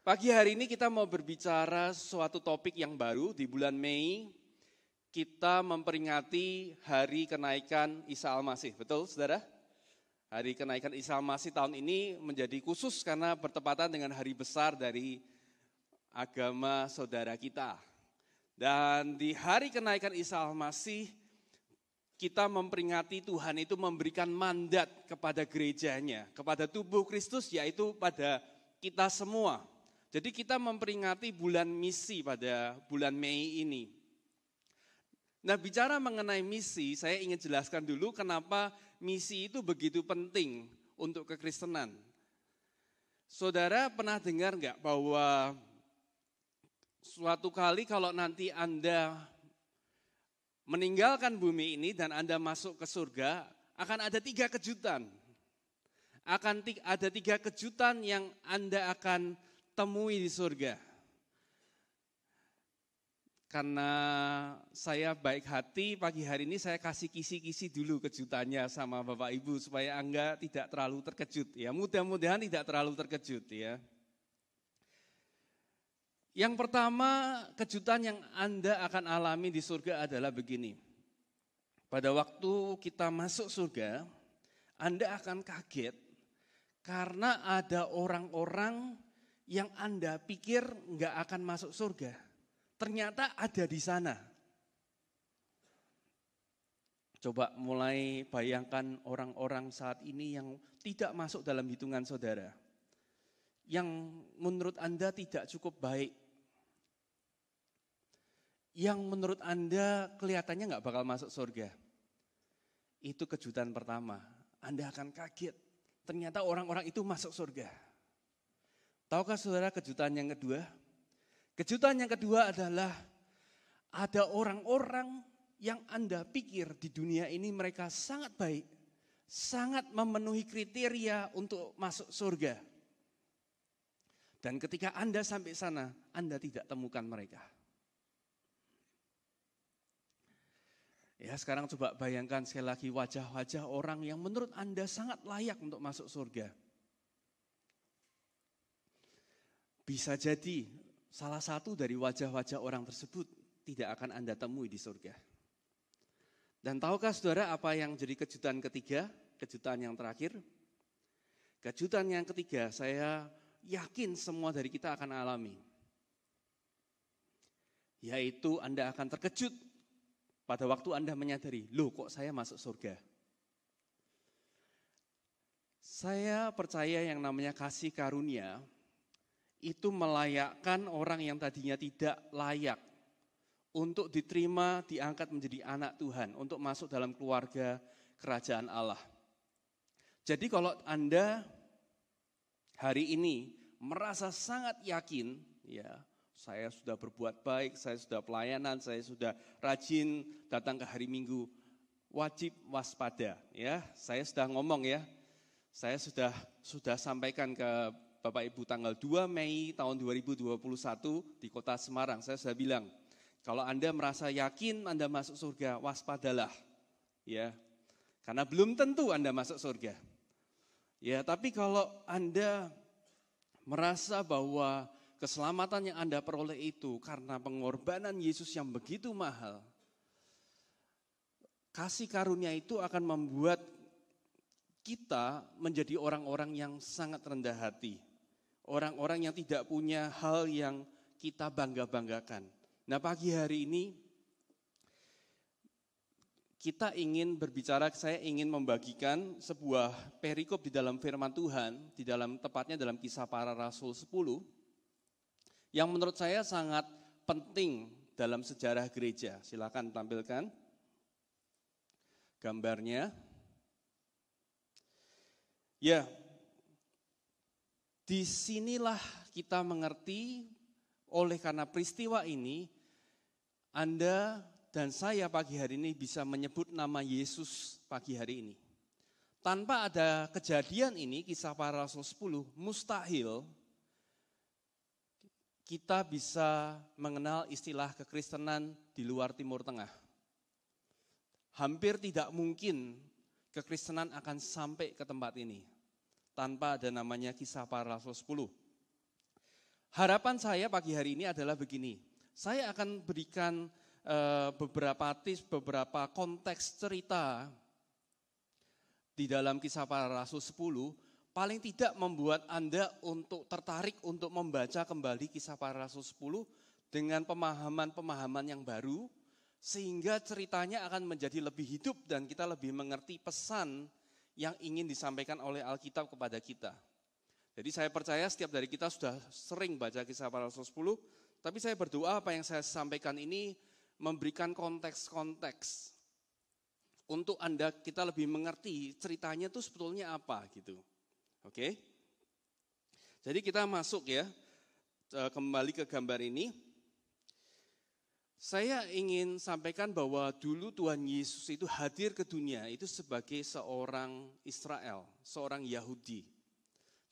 Pagi hari ini kita mau berbicara suatu topik yang baru. Di bulan Mei kita memperingati hari kenaikan Isa Al-Masih. Betul saudara? Hari kenaikan Isa Al-Masih tahun ini menjadi khusus karena bertepatan dengan hari besar dari agama saudara kita. Dan di hari kenaikan Isa Al-Masih kita memperingati Tuhan itu memberikan mandat kepada gerejanya, kepada tubuh Kristus, yaitu pada kita semua. Jadi kita memperingati bulan misi pada bulan Mei ini. Nah, bicara mengenai misi, saya ingin jelaskan dulu kenapa misi itu begitu penting untuk kekristenan. Saudara pernah dengar enggak bahwa suatu kali kalau nanti Anda meninggalkan bumi ini dan Anda masuk ke surga, akan ada 3 kejutan. Akan ada 3 kejutan yang Anda akan temui di surga. Karena saya baik hati, pagi hari ini saya kasih kisi-kisi dulu kejutannya sama Bapak Ibu supaya Anda tidak terlalu terkejut ya. Mudah-mudahan tidak terlalu terkejut ya. Yang pertama, kejutan yang Anda akan alami di surga adalah begini. Pada waktu kita masuk surga, Anda akan kaget karena ada orang-orang yang Anda pikir nggak akan masuk surga, ternyata ada di sana. Coba mulai bayangkan orang-orang saat ini yang tidak masuk dalam hitungan saudara, yang menurut Anda tidak cukup baik, yang menurut Anda kelihatannya nggak bakal masuk surga. Itu kejutan pertama, Anda akan kaget, ternyata orang-orang itu masuk surga. Tahukah saudara kejutan yang kedua? Kejutan yang kedua adalah ada orang-orang yang Anda pikir di dunia ini mereka sangat baik, sangat memenuhi kriteria untuk masuk surga. Dan ketika Anda sampai sana, Anda tidak temukan mereka. Ya, sekarang coba bayangkan sekali lagi wajah-wajah orang yang menurut Anda sangat layak untuk masuk surga. Bisa jadi salah satu dari wajah-wajah orang tersebut tidak akan Anda temui di surga. Dan tahukah saudara apa yang jadi kejutan ketiga, kejutan yang terakhir? Kejutan yang ketiga saya yakin semua dari kita akan alami. Yaitu Anda akan terkejut pada waktu Anda menyadari, loh kok saya masuk surga? Saya percaya yang namanya kasih karunia itu melayakkan orang yang tadinya tidak layak untuk diterima, diangkat menjadi anak Tuhan, untuk masuk dalam keluarga kerajaan Allah. Jadi kalau Anda hari ini merasa sangat yakin, ya saya sudah berbuat baik, saya sudah pelayanan, saya sudah rajin datang ke hari Minggu, wajib waspada. Ya, saya sudah ngomong ya, saya sudah sampaikan ke Bapak Ibu tanggal 2 Mei tahun 2021 di kota Semarang. Saya sudah bilang, kalau Anda merasa yakin Anda masuk surga, waspadalah. Ya, karena belum tentu Anda masuk surga. Ya, tapi kalau Anda merasa bahwa keselamatan yang Anda peroleh itu karena pengorbanan Yesus yang begitu mahal, kasih karunia itu akan membuat kita menjadi orang-orang yang sangat rendah hati. Orang-orang yang tidak punya hal yang kita bangga-banggakan. Nah, pagi hari ini kita ingin berbicara, saya ingin membagikan sebuah perikop di dalam firman Tuhan, di dalam tepatnya dalam Kisah Para Rasul 10, yang menurut saya sangat penting dalam sejarah gereja. Silakan tampilkan gambarnya. Ya, disinilah kita mengerti oleh karena peristiwa ini, Anda dan saya pagi hari ini bisa menyebut nama Yesus pagi hari ini. Tanpa ada kejadian ini, Kisah Para Rasul 10, mustahil kita bisa mengenal istilah kekristenan di luar Timur Tengah. Hampir tidak mungkin kekristenan akan sampai ke tempat ini tanpa ada namanya Kisah Para Rasul 10. Harapan saya pagi hari ini adalah begini. Saya akan berikan beberapa tips, beberapa konteks cerita di dalam Kisah Para Rasul 10, paling tidak membuat Anda untuk tertarik untuk membaca kembali Kisah Para Rasul 10 dengan pemahaman-pemahaman yang baru, sehingga ceritanya akan menjadi lebih hidup dan kita lebih mengerti pesan yang ingin disampaikan oleh Alkitab kepada kita. Jadi saya percaya setiap dari kita sudah sering baca Kisah Para Rasul 10, tapi saya berdoa apa yang saya sampaikan ini memberikan konteks-konteks untuk kita lebih mengerti ceritanya itu sebetulnya apa gitu. Oke? Jadi kita masuk ya, kembali ke gambar ini. Saya ingin sampaikan bahwa dulu Tuhan Yesus itu hadir ke dunia itu sebagai seorang Israel, seorang Yahudi.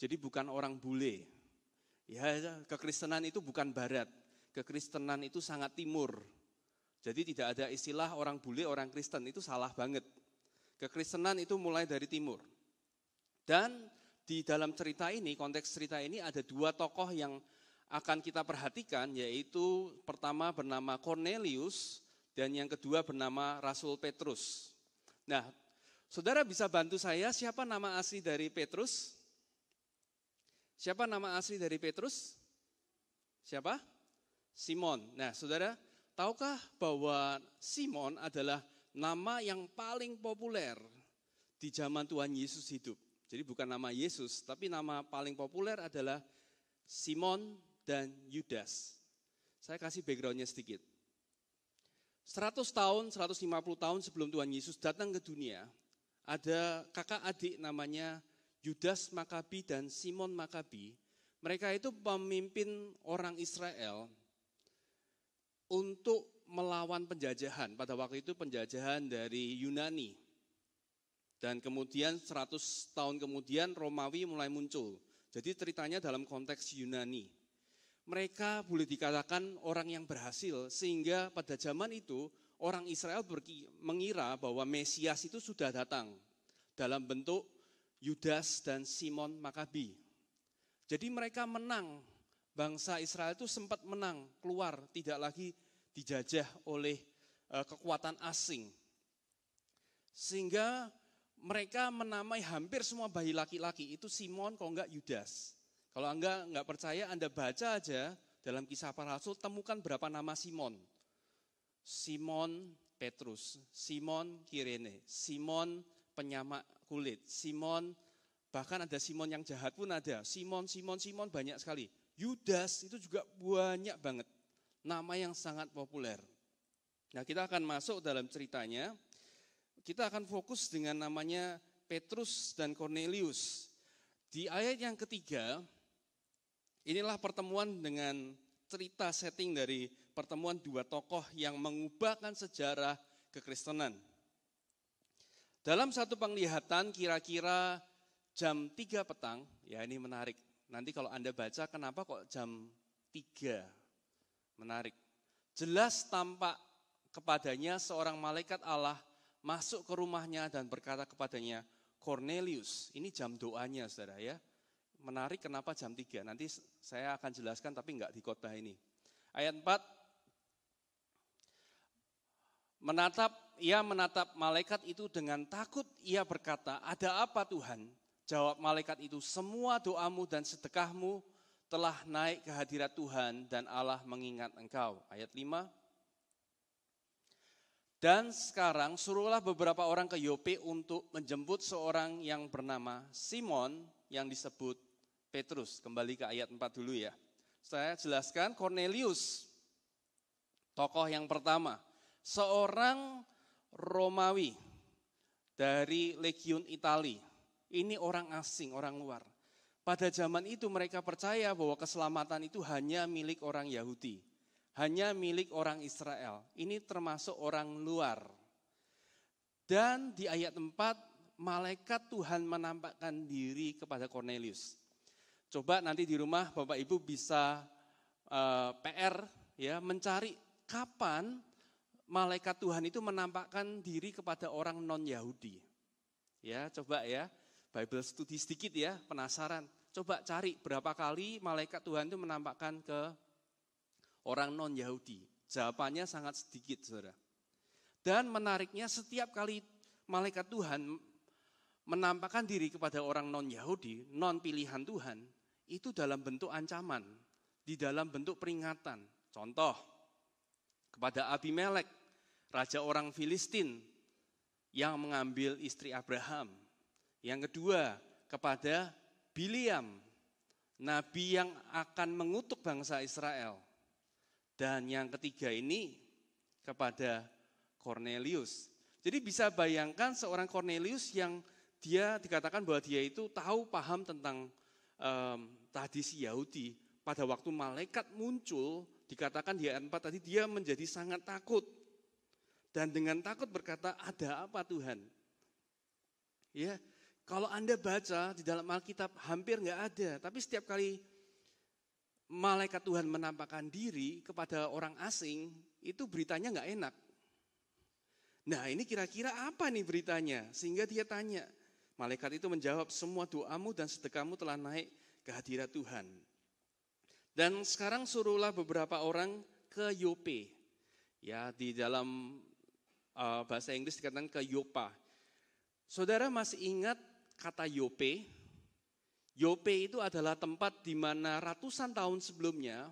Jadi bukan orang bule. Ya, kekristenan itu bukan barat. Kekristenan itu sangat timur. Jadi tidak ada istilah orang bule, orang Kristen, itu salah banget. Kekristenan itu mulai dari timur. Dan di dalam cerita ini, konteks cerita ini ada dua tokoh yang akan kita perhatikan, yaitu pertama bernama Cornelius dan yang kedua bernama Rasul Petrus. Nah, saudara bisa bantu saya, siapa nama asli dari Petrus? Siapa nama asli dari Petrus? Siapa? Simon. Nah, saudara, tahukah bahwa Simon adalah nama yang paling populer di zaman Tuhan Yesus hidup? Jadi bukan nama Yesus, tapi nama paling populer adalah Simon dan Yudas. Saya kasih backgroundnya sedikit. 100 tahun, 150 tahun sebelum Tuhan Yesus datang ke dunia, ada kakak adik namanya Yudas Makabi dan Simon Makabi. Mereka itu pemimpin orang Israel untuk melawan penjajahan. Pada waktu itu penjajahan dari Yunani. Dan kemudian 100 tahun kemudian Romawi mulai muncul. Jadi ceritanya dalam konteks Yunani. Mereka boleh dikatakan orang yang berhasil, sehingga pada zaman itu orang Israel mengira bahwa Mesias itu sudah datang dalam bentuk Yudas dan Simon Makabi. Jadi mereka menang, bangsa Israel itu sempat menang, keluar, tidak lagi dijajah oleh kekuatan asing. Sehingga mereka menamai hampir semua bayi laki-laki itu Simon, kalau enggak Yudas. Kalau Anda enggak percaya, Anda baca aja dalam Kisah Para Rasul, temukan berapa nama Simon. Simon Petrus, Simon Kirene, Simon penyamak kulit, Simon, bahkan ada Simon yang jahat pun ada, Simon banyak sekali. Yudas itu juga banyak banget, nama yang sangat populer. Nah, kita akan masuk dalam ceritanya, kita akan fokus dengan namanya Petrus dan Cornelius. Di ayat yang ketiga, inilah pertemuan dengan cerita setting dari pertemuan dua tokoh yang mengubahkan sejarah kekristenan. Dalam satu penglihatan kira-kira jam 3 petang, ya ini menarik. Nanti kalau Anda baca kenapa kok jam 3, menarik. Jelas tampak kepadanya seorang malaikat Allah masuk ke rumahnya dan berkata kepadanya, Cornelius, ini jam doanya saudara ya. Menarik kenapa jam 3, nanti saya akan jelaskan tapi enggak di khotbah ini. Ayat 4, ia menatap malaikat itu dengan takut, ia berkata, ada apa Tuhan? Jawab malaikat itu, semua doamu dan sedekahmu telah naik ke hadirat Tuhan dan Allah mengingat engkau. Ayat 5. Dan sekarang suruhlah beberapa orang ke Yope untuk menjemput seorang yang bernama Simon yang disebut Petrus. Kembali ke ayat 4 dulu ya. Saya jelaskan Cornelius, tokoh yang pertama. Seorang Romawi dari Legiun Itali. Ini orang asing, orang luar. Pada zaman itu mereka percaya bahwa keselamatan itu hanya milik orang Yahudi. Hanya milik orang Israel. Ini termasuk orang luar. Dan di ayat 4, malaikat Tuhan menampakkan diri kepada Cornelius. Coba nanti di rumah Bapak Ibu bisa PR ya, mencari kapan malaikat Tuhan itu menampakkan diri kepada orang non-Yahudi. Ya, coba ya, Bible study sedikit ya, penasaran. coba cari berapa kali malaikat Tuhan itu menampakkan ke orang non-Yahudi. Jawabannya sangat sedikit, saudara. Dan menariknya setiap kali malaikat Tuhan menampakkan diri kepada orang non-Yahudi, non-pilihan Tuhan, itu dalam bentuk ancaman, di dalam bentuk peringatan. Contoh, kepada Abimelek, raja orang Filistin yang mengambil istri Abraham. Yang kedua, kepada Bileam, nabi yang akan mengutuk bangsa Israel. Dan yang ketiga ini kepada Cornelius. Jadi bisa bayangkan seorang Cornelius yang dia dikatakan bahwa dia itu tahu paham tentang tradisi Yahudi. Pada waktu malaikat muncul, dikatakan di ayat 4 tadi dia menjadi sangat takut. Dan dengan takut berkata, ada apa Tuhan? Ya, kalau Anda baca di dalam Alkitab hampir nggak ada. Tapi setiap kali malaikat Tuhan menampakkan diri kepada orang asing, itu beritanya nggak enak. Nah ini kira-kira apa nih beritanya? Sehingga dia tanya, malaikat itu menjawab, semua doamu dan sedekahmu telah naik ke hadirat Tuhan. Dan sekarang suruhlah beberapa orang ke Yope. Ya, di dalam bahasa Inggris dikatakan ke Yopa. Saudara masih ingat kata Yope? Yope itu adalah tempat di mana ratusan tahun sebelumnya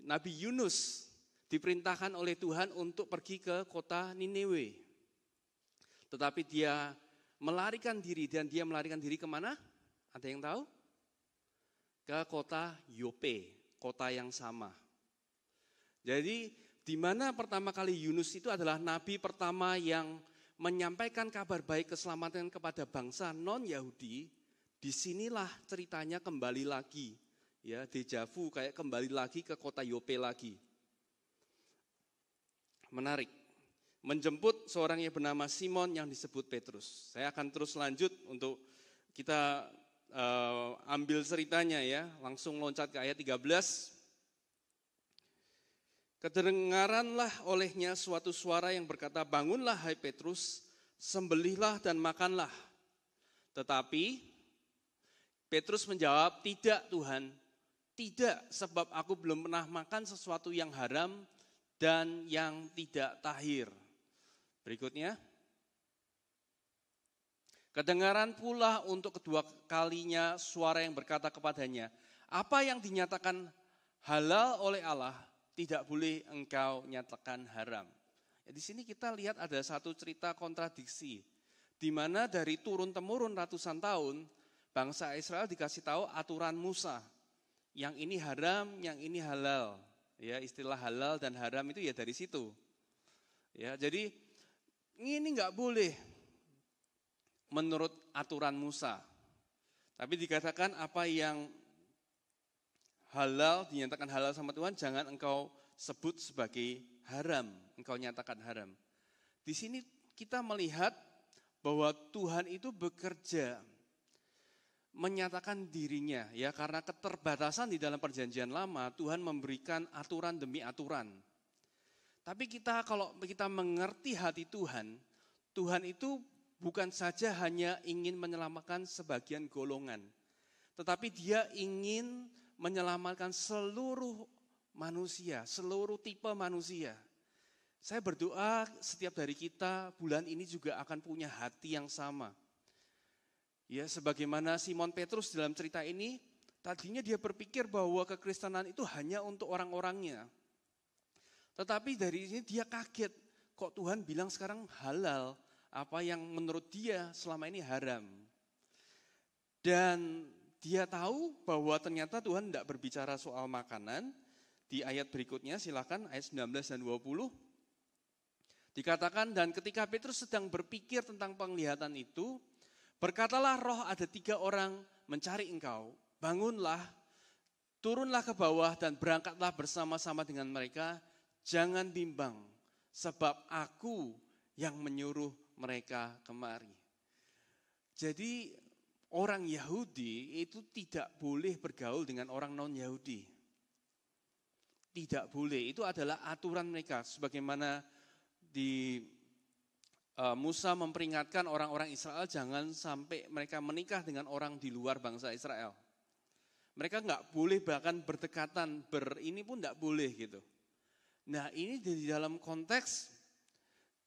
Nabi Yunus diperintahkan oleh Tuhan untuk pergi ke kota Niniwe. Tetapi dia melarikan diri, dan dia melarikan diri kemana? Ada yang tahu? Ke kota Yope, kota yang sama. Jadi di mana pertama kali Yunus itu adalah nabi pertama yang menyampaikan kabar baik keselamatan kepada bangsa non-Yahudi, disinilah ceritanya kembali lagi. Ya, deja vu, kayak kembali lagi ke kota Yope lagi. Menarik. Menjemput seorang yang bernama Simon yang disebut Petrus. Saya akan terus lanjut untuk kita ambil ceritanya ya. Langsung loncat ke ayat 13. Kedengaranlah olehnya suatu suara yang berkata, bangunlah hai Petrus, sembelihlah dan makanlah. Tetapi Petrus menjawab, tidak Tuhan, tidak, sebab aku belum pernah makan sesuatu yang haram dan yang tidak tahir. Berikutnya, kedengaran pula untuk kedua kalinya suara yang berkata kepadanya, apa yang dinyatakan halal oleh Allah, tidak boleh engkau nyatakan haram. Ya, di sini kita lihat ada satu cerita kontradiksi, di mana dari turun-temurun ratusan tahun, bangsa Israel dikasih tahu aturan Musa. Yang ini haram, yang ini halal. Ya, istilah halal dan haram itu ya dari situ. Ya, jadi ini nggak boleh menurut aturan Musa. Tapi dikatakan apa yang halal, dinyatakan halal sama Tuhan, jangan engkau sebut sebagai haram, engkau nyatakan haram. Di sini kita melihat bahwa Tuhan itu bekerja, menyatakan dirinya, ya karena keterbatasan di dalam perjanjian lama, Tuhan memberikan aturan demi aturan. Tapi kalau kita mengerti hati Tuhan, Tuhan itu bukan saja hanya ingin menyelamatkan sebagian golongan, tetapi Dia ingin menyelamatkan seluruh manusia, seluruh tipe manusia. Saya berdoa setiap dari kita bulan ini juga akan punya hati yang sama. Ya, sebagaimana Simon Petrus dalam cerita ini, tadinya dia berpikir bahwa kekristenan itu hanya untuk orang-orangnya. Tetapi dari sini dia kaget, kok Tuhan bilang sekarang halal, apa yang menurut dia selama ini haram. Dan dia tahu bahwa ternyata Tuhan tidak berbicara soal makanan. Di ayat berikutnya silakan ayat 19 dan 20. Dikatakan, dan ketika Petrus sedang berpikir tentang penglihatan itu, berkatalah roh, ada 3 orang mencari engkau. Bangunlah, turunlah ke bawah dan berangkatlah bersama-sama dengan mereka. Jangan bimbang, sebab aku yang menyuruh mereka kemari. Jadi orang Yahudi itu tidak boleh bergaul dengan orang non-Yahudi. Tidak boleh, itu adalah aturan mereka. Sebagaimana di Musa memperingatkan orang-orang Israel jangan sampai mereka menikah dengan orang di luar bangsa Israel. Mereka nggak boleh bahkan berdekatan, ini pun nggak boleh gitu. Nah ini di dalam konteks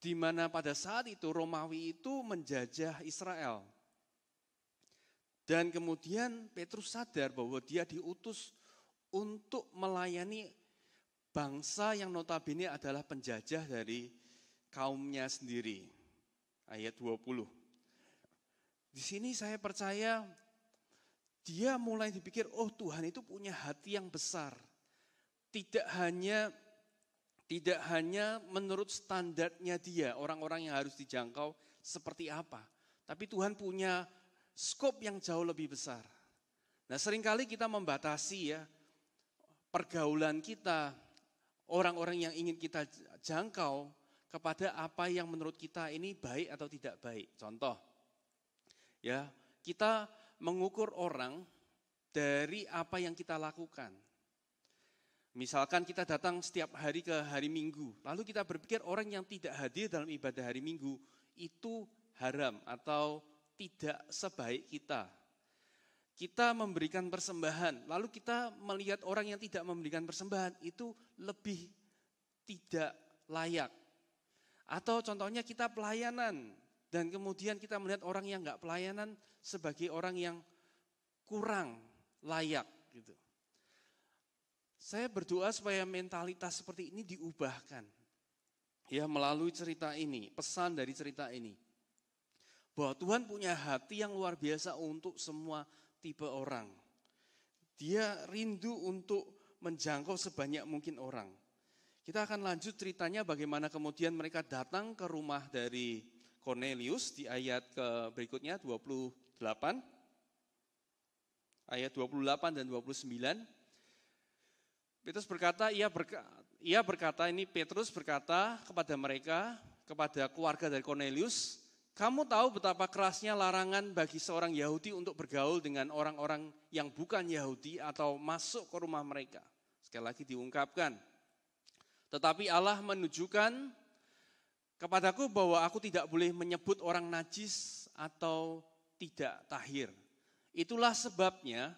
di mana pada saat itu Romawi itu menjajah Israel. Dan kemudian Petrus sadar bahwa dia diutus untuk melayani bangsa yang notabene adalah penjajah dari kaumnya sendiri. Ayat 20. Di sini saya percaya dia mulai dipikir, oh Tuhan itu punya hati yang besar. Tidak hanya menurut standarnya dia, orang-orang yang harus dijangkau seperti apa. Tapi Tuhan punya skop yang jauh lebih besar. Nah seringkali kita membatasi ya pergaulan kita, orang-orang yang ingin kita jangkau kepada apa yang menurut kita ini baik atau tidak baik. Contoh, ya kita mengukur orang dari apa yang kita lakukan. Misalkan kita datang setiap hari ke hari Minggu, lalu kita berpikir orang yang tidak hadir dalam ibadah hari Minggu itu haram atau tidak sebaik kita. Kita memberikan persembahan, lalu kita melihat orang yang tidak memberikan persembahan itu lebih tidak layak. Atau contohnya kita pelayanan dan kemudian kita melihat orang yang enggak pelayanan sebagai orang yang kurang layak gitu. Saya berdoa supaya mentalitas seperti ini diubahkan. Ya melalui cerita ini, pesan dari cerita ini. Bahwa Tuhan punya hati yang luar biasa untuk semua tipe orang. Dia rindu untuk menjangkau sebanyak mungkin orang. Kita akan lanjut ceritanya bagaimana kemudian mereka datang ke rumah dari Cornelius di ayat berikutnya 28. Ayat 28 dan 29. Petrus berkata, Petrus berkata kepada mereka, kepada keluarga dari Cornelius, kamu tahu betapa kerasnya larangan bagi seorang Yahudi untuk bergaul dengan orang-orang yang bukan Yahudi atau masuk ke rumah mereka. Sekali lagi diungkapkan. Tetapi Allah menunjukkan kepadaku bahwa aku tidak boleh menyebut orang najis atau tidak tahir. Itulah sebabnya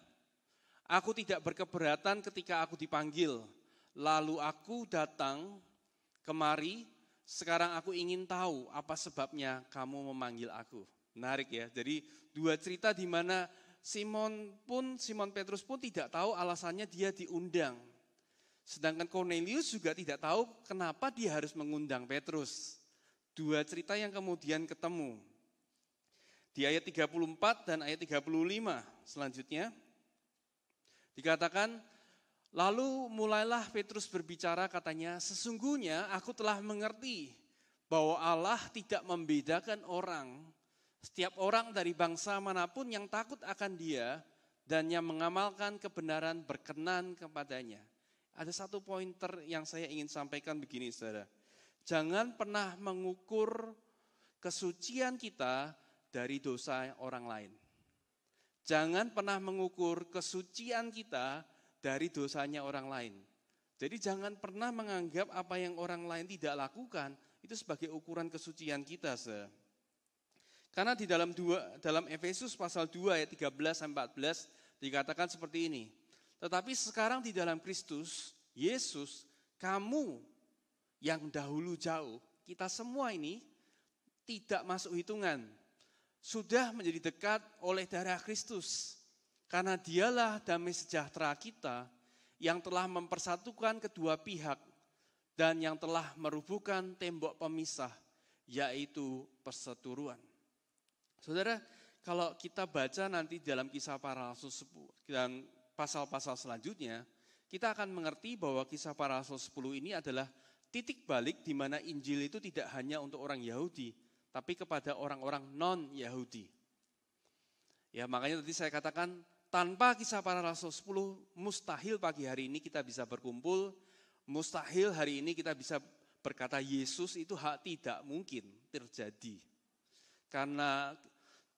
aku tidak berkeberatan ketika aku dipanggil. Lalu aku datang kemari, sekarang aku ingin tahu apa sebabnya kamu memanggil aku. Menarik ya, jadi dua cerita di mana Simon Petrus pun tidak tahu alasannya dia diundang. Sedangkan Cornelius juga tidak tahu kenapa dia harus mengundang Petrus. Dua cerita yang kemudian ketemu. Di ayat 34 dan ayat 35 selanjutnya dikatakan, lalu mulailah Petrus berbicara katanya, sesungguhnya aku telah mengerti bahwa Allah tidak membedakan orang. Setiap orang dari bangsa manapun yang takut akan dia dan yang mengamalkan kebenaran berkenan kepadanya. Ada satu pointer yang saya ingin sampaikan begini saudara. Jangan pernah mengukur kesucian kita dari dosa orang lain. Jangan pernah mengukur kesucian kita dari dosanya orang lain. Jadi jangan pernah menganggap apa yang orang lain tidak lakukan itu sebagai ukuran kesucian kita. Karena di dalam Efesus pasal 2 ayat 13-14 dikatakan seperti ini. Tetapi sekarang di dalam Kristus, Yesus, kamu yang dahulu jauh, kita semua ini tidak masuk hitungan. Sudah menjadi dekat oleh darah Kristus. Karena dialah damai sejahtera kita yang telah mempersatukan kedua pihak dan yang telah merubuhkan tembok pemisah, yaitu perseteruan. Saudara, kalau kita baca nanti dalam Kisah Para Rasul dan pasal-pasal selanjutnya, kita akan mengerti bahwa Kisah Para Rasul 10 ini adalah titik balik di mana Injil itu tidak hanya untuk orang Yahudi, tapi kepada orang-orang non-Yahudi. Ya, makanya tadi saya katakan, tanpa Kisah Para Rasul 10, mustahil pagi hari ini kita bisa berkumpul, mustahil hari ini kita bisa berkata Yesus itu tidak mungkin terjadi. Karena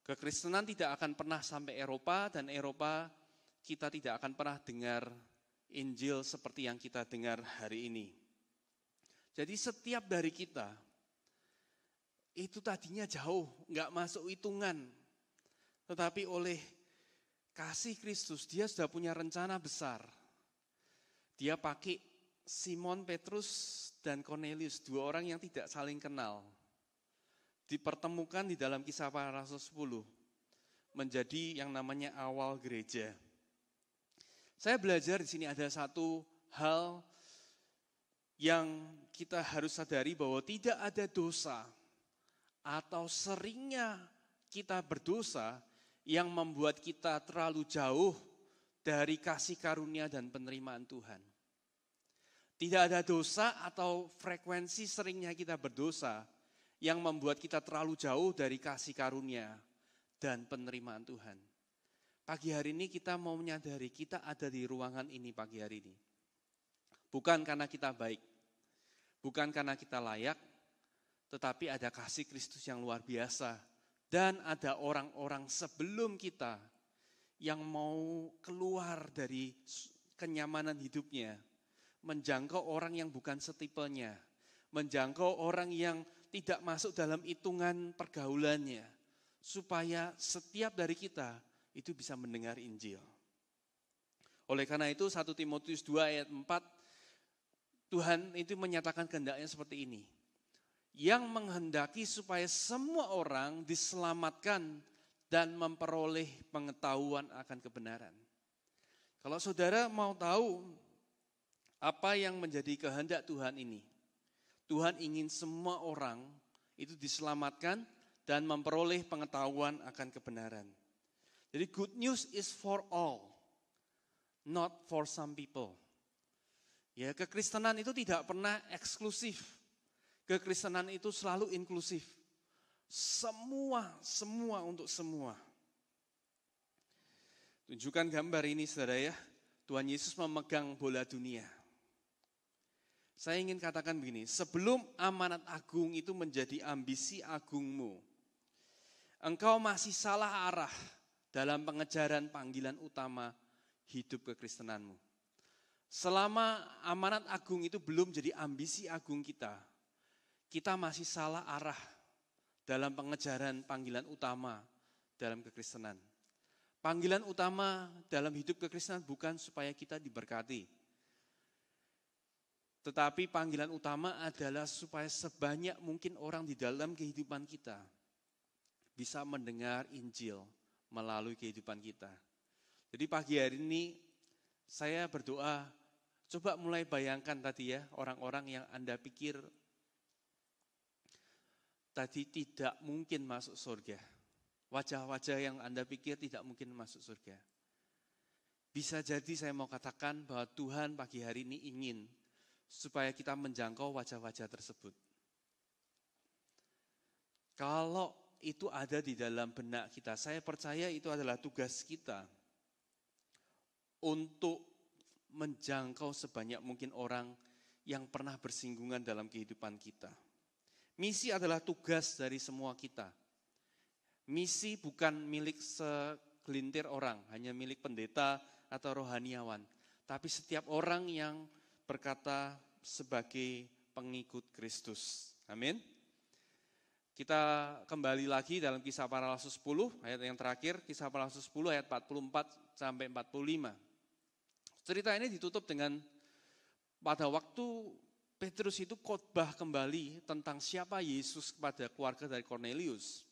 kekristenan tidak akan pernah sampai Eropa, dan Eropa kita tidak akan pernah dengar Injil seperti yang kita dengar hari ini. Jadi setiap dari kita itu tadinya jauh, nggak masuk hitungan. Tetapi oleh kasih Kristus, dia sudah punya rencana besar. Dia pakai Simon Petrus dan Cornelius, dua orang yang tidak saling kenal. Dipertemukan di dalam Kisah Para Rasul 10, menjadi yang namanya awal gereja. Saya belajar di sini ada satu hal yang kita harus sadari bahwa tidak ada dosa atau seringnya kita berdosa yang membuat kita terlalu jauh dari kasih karunia dan penerimaan Tuhan. Tidak ada dosa atau frekuensi seringnya kita berdosa yang membuat kita terlalu jauh dari kasih karunia dan penerimaan Tuhan. Pagi hari ini kita mau menyadari kita ada di ruangan ini pagi hari ini. Bukan karena kita baik, bukan karena kita layak, tetapi ada kasih Kristus yang luar biasa. Dan ada orang-orang sebelum kita yang mau keluar dari kenyamanan hidupnya, menjangkau orang yang bukan setipenya, menjangkau orang yang tidak masuk dalam hitungan pergaulannya, supaya setiap dari kita itu bisa mendengar Injil. Oleh karena itu 1 Timotius 2 ayat 4, Tuhan itu menyatakan kehendaknya seperti ini. Yang menghendaki supaya semua orang diselamatkan dan memperoleh pengetahuan akan kebenaran. Kalau saudara mau tahu apa yang menjadi kehendak Tuhan ini, Tuhan ingin semua orang itu diselamatkan dan memperoleh pengetahuan akan kebenaran. Jadi good news is for all, not for some people. Ya, kekristenan itu tidak pernah eksklusif. Kekristenan itu selalu inklusif. Semua untuk semua. Tunjukkan gambar ini saudara ya. Tuhan Yesus memegang bola dunia. Saya ingin katakan begini, sebelum amanat agung itu menjadi ambisi agungmu, engkau masih salah arah dalam pengejaran panggilan utama hidup kekristenanmu. Selama amanat agung itu belum jadi ambisi agung kita masih salah arah dalam pengejaran panggilan utama dalam kekristenan. Panggilan utama dalam hidup kekristenan bukan supaya kita diberkati, tetapi panggilan utama adalah supaya sebanyak mungkin orang di dalam kehidupan kita bisa mendengar Injil melalui kehidupan kita. Jadi pagi hari ini saya berdoa, coba mulai bayangkan tadi ya, orang-orang yang Anda pikir tadi tidak mungkin masuk surga. Wajah-wajah yang Anda pikir tidak mungkin masuk surga. Bisa jadi saya mau katakan bahwa Tuhan pagi hari ini ingin supaya kita menjangkau wajah-wajah tersebut. Kalau itu ada di dalam benak kita, saya percaya itu adalah tugas kita untuk menjangkau sebanyak mungkin orang yang pernah bersinggungan dalam kehidupan kita. Misi adalah tugas dari semua kita. Misi bukan milik segelintir orang, hanya milik pendeta atau rohaniawan. Tapi setiap orang yang berkata sebagai pengikut Kristus. Amin. Kita kembali lagi dalam Kisah Para Rasul 10, ayat yang terakhir, Kisah Para Rasul 10 ayat 44 sampai 45. Cerita ini ditutup dengan pada waktu Petrus itu khotbah kembali tentang siapa Yesus kepada keluarga dari Cornelius.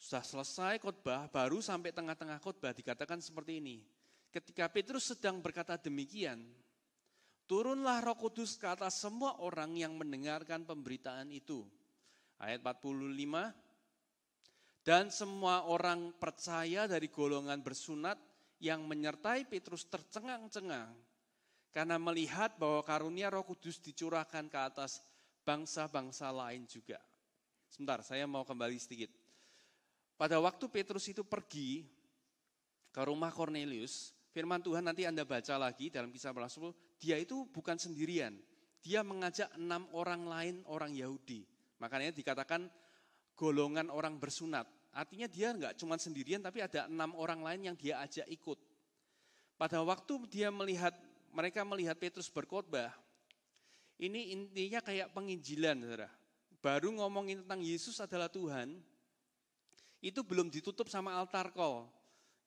Sudah selesai khotbah, baru sampai tengah-tengah khotbah dikatakan seperti ini. Ketika Petrus sedang berkata demikian, turunlah Roh Kudus ke atas semua orang yang mendengarkan pemberitaan itu. Ayat 45, dan semua orang percaya dari golongan bersunat yang menyertai Petrus tercengang-cengang karena melihat bahwa karunia Roh Kudus dicurahkan ke atas bangsa-bangsa lain juga. Sebentar, saya mau kembali sedikit. Pada waktu Petrus itu pergi ke rumah Cornelius, firman Tuhan nanti Anda baca lagi dalam Kisah Para Rasul, dia itu bukan sendirian. Dia mengajak 6 orang lain, orang Yahudi. Makanya dikatakan golongan orang bersunat. Artinya dia enggak cuma sendirian, tapi ada 6 orang lain yang dia ajak ikut. Pada waktu mereka melihat Petrus berkhotbah, ini intinya kayak penginjilan, saudara. baru ngomongin tentang Yesus adalah Tuhan, itu belum ditutup sama altar call.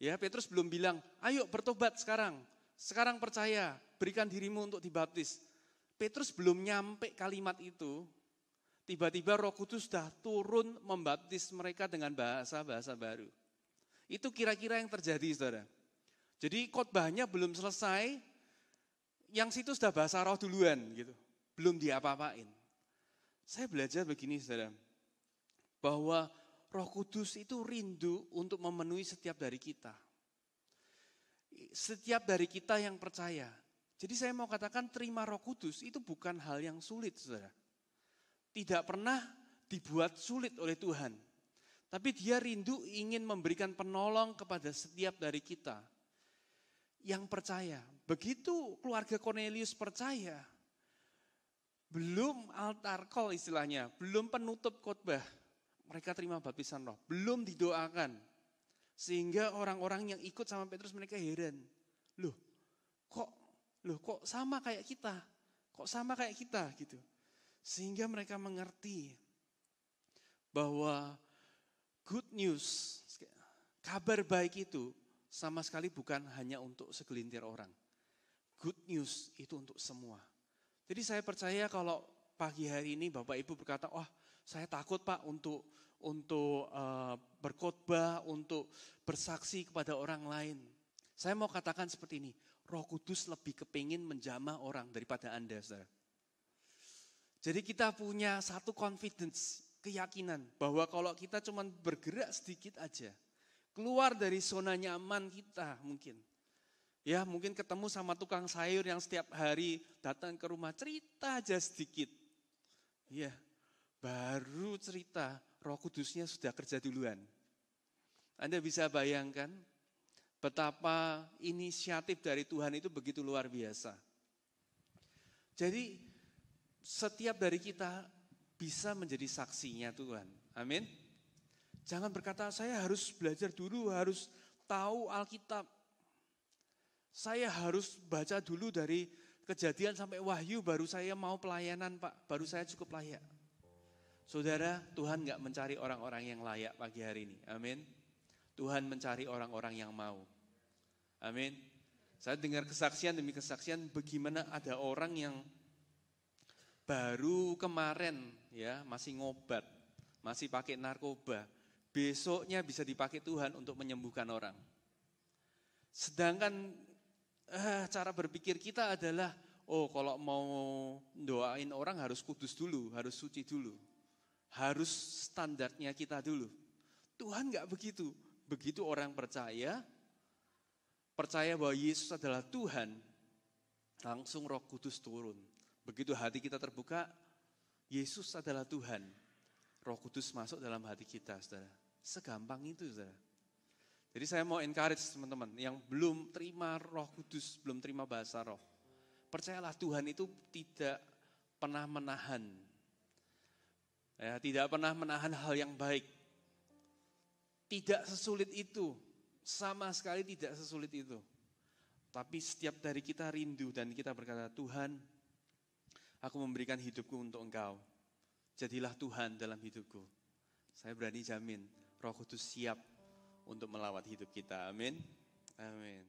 Ya, Petrus belum bilang, ayo bertobat sekarang percaya, berikan dirimu untuk dibaptis. Petrus belum nyampe kalimat itu, tiba-tiba Roh Kudus sudah turun membaptis mereka dengan bahasa-bahasa baru. Itu kira-kira yang terjadi, saudara. Jadi khotbahnya belum selesai, yang situ sudah bahasa roh duluan gitu, belum diapa-apain. Saya belajar begini, saudara, bahwa Roh Kudus itu rindu untuk memenuhi setiap dari kita. Setiap dari kita yang percaya. Jadi saya mau katakan terima Roh Kudus itu bukan hal yang sulit, saudara. Tidak pernah dibuat sulit oleh Tuhan. Tapi Dia rindu ingin memberikan penolong kepada setiap dari kita yang percaya. Begitu keluarga Cornelius percaya, belum altar call istilahnya, belum penutup khotbah, mereka terima baptisan roh, belum didoakan. Sehingga orang-orang yang ikut sama Petrus mereka heran. Loh kok sama kayak kita? Kok sama kayak kita gitu. Sehingga mereka mengerti bahwa good news, kabar baik itu sama sekali bukan hanya untuk segelintir orang. Good news itu untuk semua. Jadi saya percaya kalau pagi hari ini Bapak Ibu berkata, wah saya takut Pak untuk berkhotbah, untuk bersaksi kepada orang lain. Saya mau katakan seperti ini, Roh Kudus lebih kepingin menjamah orang daripada Anda, saudara. Jadi kita punya satu confidence, keyakinan bahwa kalau kita cuma bergerak sedikit aja, keluar dari zona nyaman kita mungkin. Ya mungkin ketemu sama tukang sayur yang setiap hari datang ke rumah, cerita aja sedikit. Ya, baru cerita, Roh Kudusnya sudah kerja duluan. Anda bisa bayangkan betapa inisiatif dari Tuhan itu begitu luar biasa. Jadi setiap dari kita bisa menjadi saksinya Tuhan. Amin. Jangan berkata saya harus belajar dulu, harus tahu Alkitab. Saya harus baca dulu dari Kejadian sampai Wahyu baru saya mau pelayanan Pak, baru saya cukup layak. Saudara, Tuhan gak mencari orang-orang yang layak pagi hari ini. Amin. Tuhan mencari orang-orang yang mau. Amin. Saya dengar kesaksian demi kesaksian bagaimana ada orang yang baru kemarin ya masih ngobat, masih pakai narkoba. Besoknya bisa dipakai Tuhan untuk menyembuhkan orang. Sedangkan cara berpikir kita adalah, oh kalau mau doain orang harus kudus dulu, harus suci dulu. Harus standarnya kita dulu. Tuhan gak begitu. Begitu orang percaya bahwa Yesus adalah Tuhan, langsung Roh Kudus turun. Begitu hati kita terbuka, Yesus adalah Tuhan. Roh Kudus masuk dalam hati kita, saudara. Segampang itu, saudara. Jadi saya mau encourage teman-teman yang belum terima Roh Kudus, belum terima bahasa roh. Percayalah Tuhan itu tidak pernah menahan. Ya, tidak pernah menahan hal yang baik. Tidak sesulit itu, sama sekali tidak sesulit itu. Tapi setiap dari kita rindu dan kita berkata, Tuhan, aku memberikan hidupku untuk Engkau. Jadilah Tuhan dalam hidupku. Saya berani jamin, Roh Kudus siap untuk melawat hidup kita. Amin. Amin.